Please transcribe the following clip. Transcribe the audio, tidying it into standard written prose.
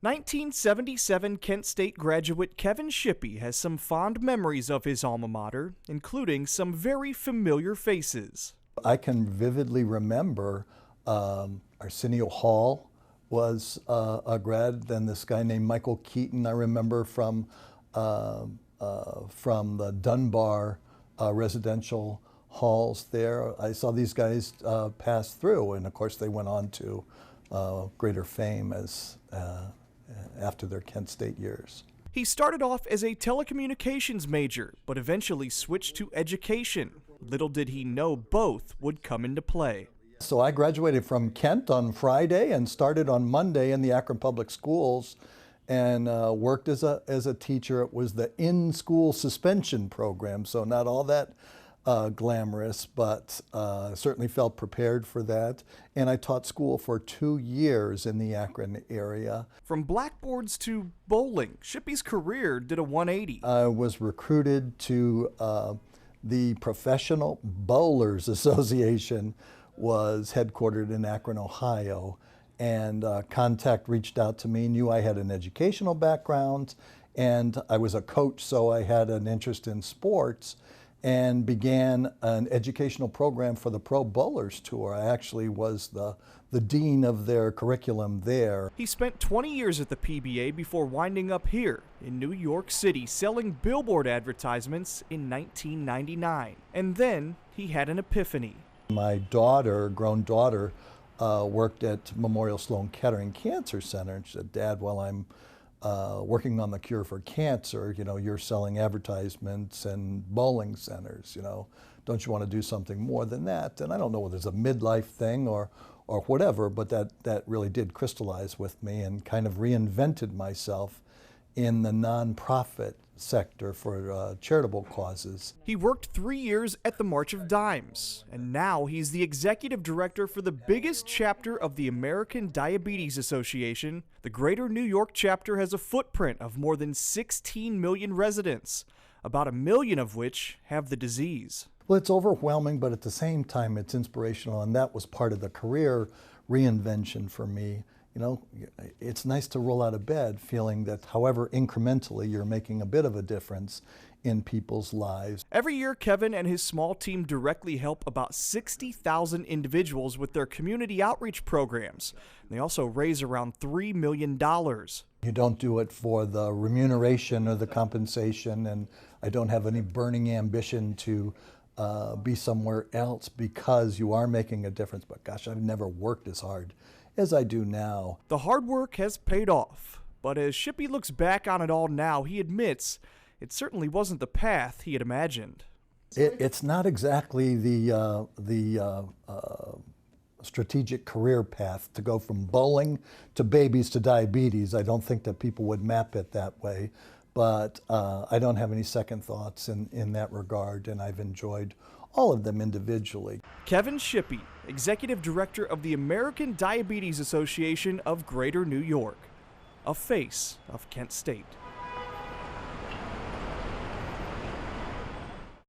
1977 Kent State graduate Kevin Shippy has some fond memories of his alma mater, including some very familiar faces. I can vividly remember Arsenio Hall was a grad, then this guy named Michael Keaton I remember from the Dunbar residential halls there. I saw these guys pass through, and of course they went on to greater fame as after their Kent State years. He started off as a telecommunications major, but eventually switched to education. Little did he know both would come into play. So I graduated from Kent on Friday and started on Monday in the Akron Public Schools and worked as a teacher. It was the in-school suspension program, so not all that glamorous, but certainly felt prepared for that. And I taught school for 2 years in the Akron area. From blackboards to bowling, Shippy's career did a 180. I was recruited to the Professional Bowlers Association, was headquartered in Akron, Ohio. And Contact reached out to me, knew I had an educational background, and I was a coach, so I had an interest in sports, and began an educational program for the Pro Bowlers Tour. I actually was the dean of their curriculum there. He spent 20 years at the PBA before winding up here in New York City selling billboard advertisements in 1999. And then he had an epiphany. My daughter, grown daughter, worked at Memorial Sloan Kettering Cancer Center, and she said, "Dad, while I'm working on the cure for cancer, you're selling advertisements and bowling centers, don't you want to do something more than that?" And I don't know whether it's a midlife thing or whatever, but that really did crystallize with me and kind of reinvented myself in the nonprofit sector for charitable causes. He worked 3 years at the March of Dimes, and now he's the executive director for the biggest chapter of the American Diabetes Association. The Greater New York chapter has a footprint of more than 16 million residents, about 1 million of which have the disease. Well, it's overwhelming, but at the same time, it's inspirational, and that was part of the career reinvention for me. It's nice to roll out of bed feeling that however incrementally you're making a bit of a difference in people's lives. Every year, Kevin and his small team directly help about 60,000 individuals with their community outreach programs. They also raise around $3 million. You don't do it for the remuneration or the compensation, and I don't have any burning ambition to be somewhere else because you are making a difference. But gosh, I've never worked as hard as I do now. The hard work has paid off, but as Shippy looks back on it all now, he admits it certainly wasn't the path he had imagined. It's not exactly the strategic career path to go from bowling to babies to diabetes. I don't think that people would map it that way, but I don't have any second thoughts in that regard, and I've enjoyed all of them individually. Kevin Shippy, Executive Director of the American Diabetes Association of Greater New York, a face of Kent State.